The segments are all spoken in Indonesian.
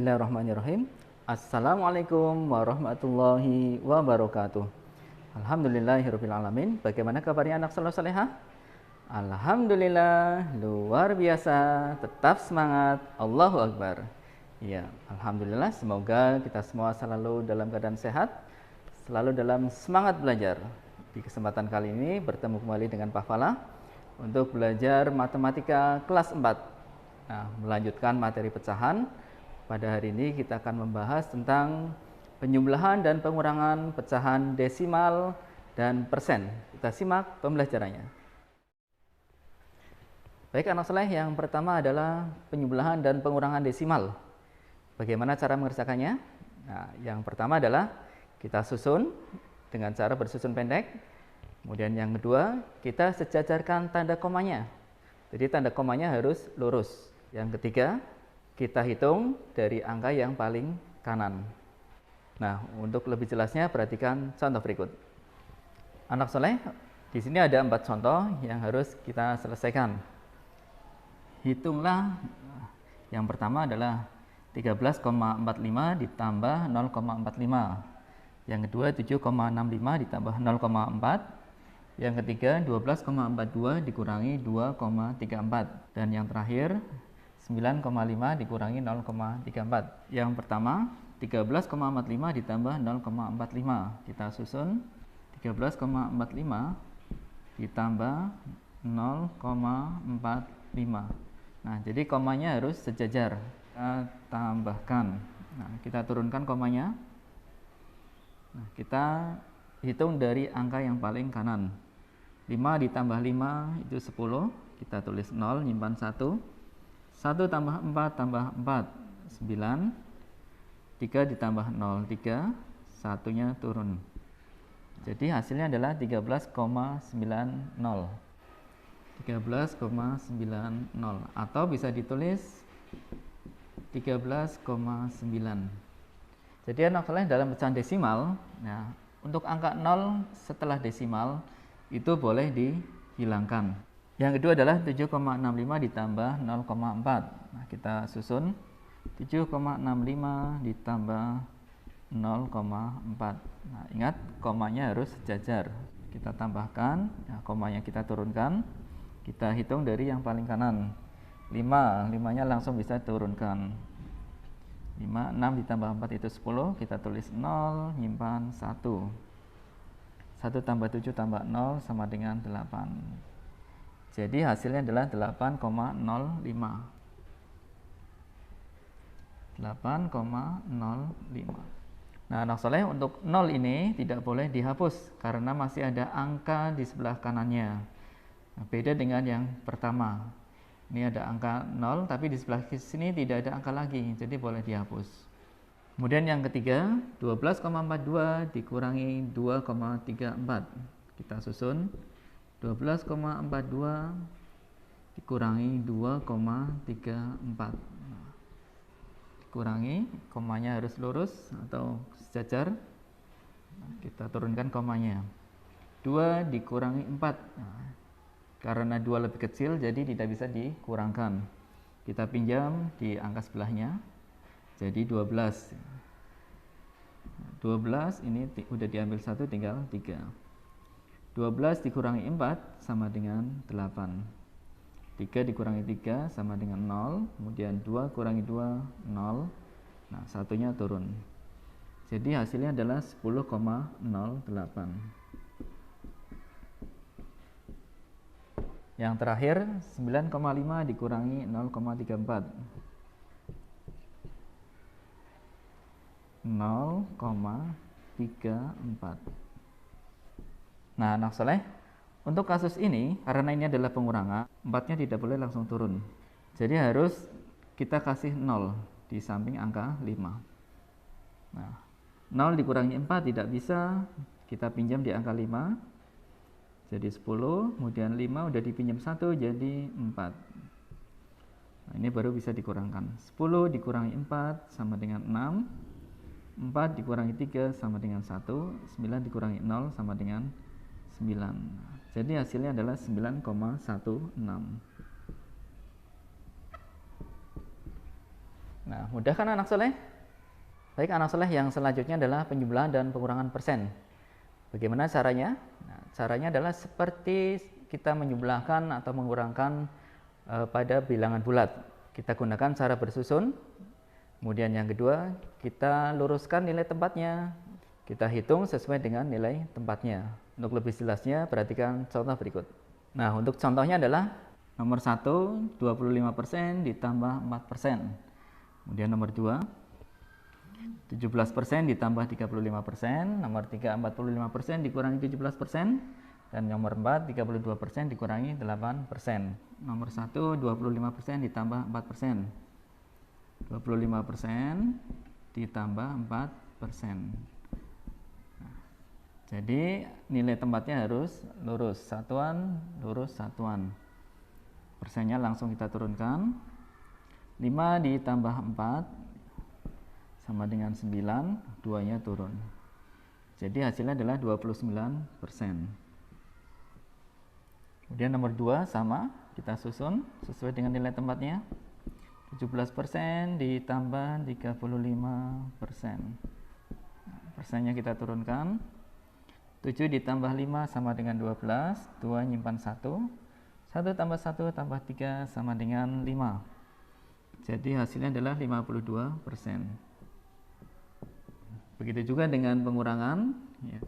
Bismillahirrahmanirrahim. Assalamualaikum warahmatullahi wabarakatuh. Alhamdulillahirabbil alamin. Bagaimana kabarnya anak saleh salehah? Alhamdulillah, luar biasa, tetap semangat, Allahu Akbar. Ya, alhamdulillah, semoga kita semua selalu dalam keadaan sehat, selalu dalam semangat belajar. Di kesempatan kali ini bertemu kembali dengan Pak Falah untuk belajar matematika kelas 4. Nah, melanjutkan materi pecahan. Pada hari ini kita akan membahas tentang penjumlahan dan pengurangan pecahan desimal dan persen. Kita simak pembelajarannya. Baik anak soleh, yang pertama adalah penjumlahan dan pengurangan desimal. Bagaimana cara mengerjakannya? Nah, yang pertama adalah kita susun dengan cara bersusun pendek. Kemudian yang kedua, kita sejajarkan tanda komanya. Jadi tanda komanya harus lurus. Yang ketiga, kita hitung dari angka yang paling kanan. Nah, untuk lebih jelasnya perhatikan contoh berikut. Anak soleh, di sini ada 4 contoh yang harus kita selesaikan. Hitunglah, yang pertama adalah 13,45 ditambah 0,45. Yang kedua 7,65 ditambah 0,4. Yang ketiga 12,42 dikurangi 2,34. Dan yang terakhir 9,5 dikurangi 0,34. Yang pertama 13,45 ditambah 0,45. Kita susun 13,45 ditambah 0,45. Nah, jadi komanya harus sejajar. Kita tambahkan. Nah, kita turunkan komanya. Nah, kita hitung dari angka yang paling kanan. 5 ditambah 5 itu 10. Kita tulis 0, nyimpan 1. 1 tambah 4 tambah 4, 9. 3 ditambah 0, 3. Satunya turun. Jadi hasilnya adalah 13,90. 13,90. Atau bisa ditulis 13,9. Jadi anak soleh dalam pecahan desimal, nah, untuk angka 0 setelah desimal itu boleh dihilangkan. Yang kedua adalah 7,65 ditambah 0,4. Nah, kita susun 7,65 ditambah 0,4. Nah, ingat komanya harus sejajar. Kita tambahkan, nah, komanya kita turunkan. Kita hitung dari yang paling kanan. 5-nya langsung bisa turunkan. 5, 6 ditambah 4 itu 10. Kita tulis 0, nyimpan 1. 1 tambah 7 tambah 0 sama dengan 8. Jadi hasilnya adalah 8,05. 8,05. Nah, anak soleh, untuk 0 ini tidak boleh dihapus karena masih ada angka di sebelah kanannya. Nah, beda dengan yang pertama. Ini ada angka 0, tapi di sebelah sini tidak ada angka lagi, jadi boleh dihapus. Kemudian yang ketiga, 12,42 dikurangi 2,34. Kita susun 12,42 dikurangi 2,34. Nah, dikurangi, komanya harus lurus atau sejajar. Nah, kita turunkan komanya. 2 dikurangi 4. Nah, karena 2 lebih kecil, jadi tidak bisa dikurangkan. Kita pinjam di angka sebelahnya, jadi 12. 12 ini udah diambil 1, tinggal 3. 12 dikurangi 4 sama dengan 8. 3 dikurangi 3 sama dengan 0. Kemudian 2 kurangi 2, 0. Nah, satunya turun. Jadi hasilnya adalah 10,08. Yang terakhir 9,5 dikurangi 0,34. 0,34. Nah, anak soleh, untuk kasus ini, karena ini adalah pengurangan, 4-nya tidak boleh langsung turun. Jadi harus kita kasih 0 di samping angka 5. Nah, 0 dikurangi 4 tidak bisa, kita pinjam di angka 5. Jadi 10, kemudian 5 udah dipinjam 1, jadi 4. Nah, ini baru bisa dikurangkan. 10 dikurangi 4 sama dengan 6. 4 dikurangi 3 sama dengan 1. 9 dikurangi 0 sama dengan 9. Jadi hasilnya adalah 9,16. Nah, mudah kan anak soleh? Baik, anak soleh, yang selanjutnya adalah penjumlahan dan pengurangan persen. Bagaimana caranya? Nah, caranya adalah seperti kita menjumlahkan atau mengurangkan pada bilangan bulat. Kita gunakan cara bersusun. Kemudian yang kedua, kita luruskan nilai tempatnya. Kita hitung sesuai dengan nilai tempatnya. Untuk lebih jelasnya, perhatikan contoh berikut. Nah, untuk contohnya adalah nomor 1, 25% ditambah 4%. Kemudian nomor 2, 17% ditambah 35%. Nomor 3, 45% dikurangi 17%. Dan nomor 4, 32% dikurangi 8%. Nomor 1, 25% ditambah 4%. 25% ditambah 4%. Jadi nilai tempatnya harus lurus satuan, persennya langsung kita turunkan. 5 ditambah 4 sama dengan 9, 2-nya turun. Jadi hasilnya adalah 29%. Kemudian nomor 2 sama, kita susun sesuai dengan nilai tempatnya. 17% ditambah 35%. Persennya kita turunkan. 7 ditambah 5 sama dengan 12, 2 nyimpan 1, 1 tambah 1 tambah 3 sama dengan 5. Jadi hasilnya adalah 52%. Begitu juga dengan pengurangan, ya.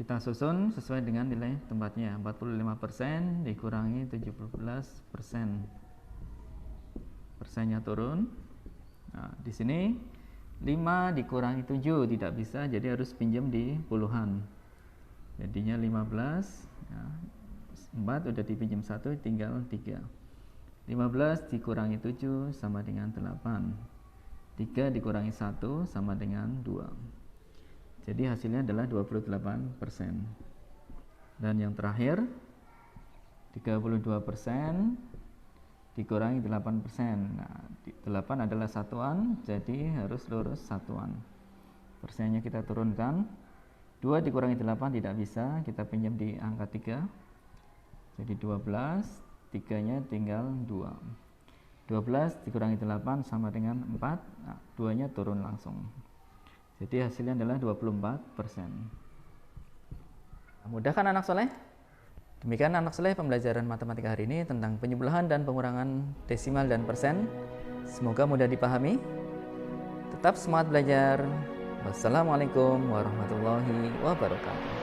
Kita susun sesuai dengan nilai tempatnya. 45% dikurangi 17%. Persennya turun. Nah, di sini 5 dikurangi 7 tidak bisa, jadi harus pinjam di puluhan. Jadinya 15, ya, 4 udah dipinjam 1, tinggal 3. 15 dikurangi 7 sama dengan 8. 3 dikurangi 1 sama dengan 2. Jadi hasilnya adalah 28%. Dan yang terakhir, 32% dikurangi 8%. Nah, 8 adalah satuan, jadi harus lurus satuan. Persennya kita turunkan. 2 dikurangi 8 tidak bisa, kita pinjam di angka 3. Jadi 12, 3-nya tinggal 2. 12 dikurangi 8 sama dengan 4, nah, 2-nya turun langsung. Jadi hasilnya adalah 24%. Mudah kan anak soleh? Demikian anak soleh pembelajaran matematika hari ini tentang penjumlahan dan pengurangan desimal dan persen. Semoga mudah dipahami. Tetap semangat belajar. Wassalamualaikum warahmatullahi wabarakatuh.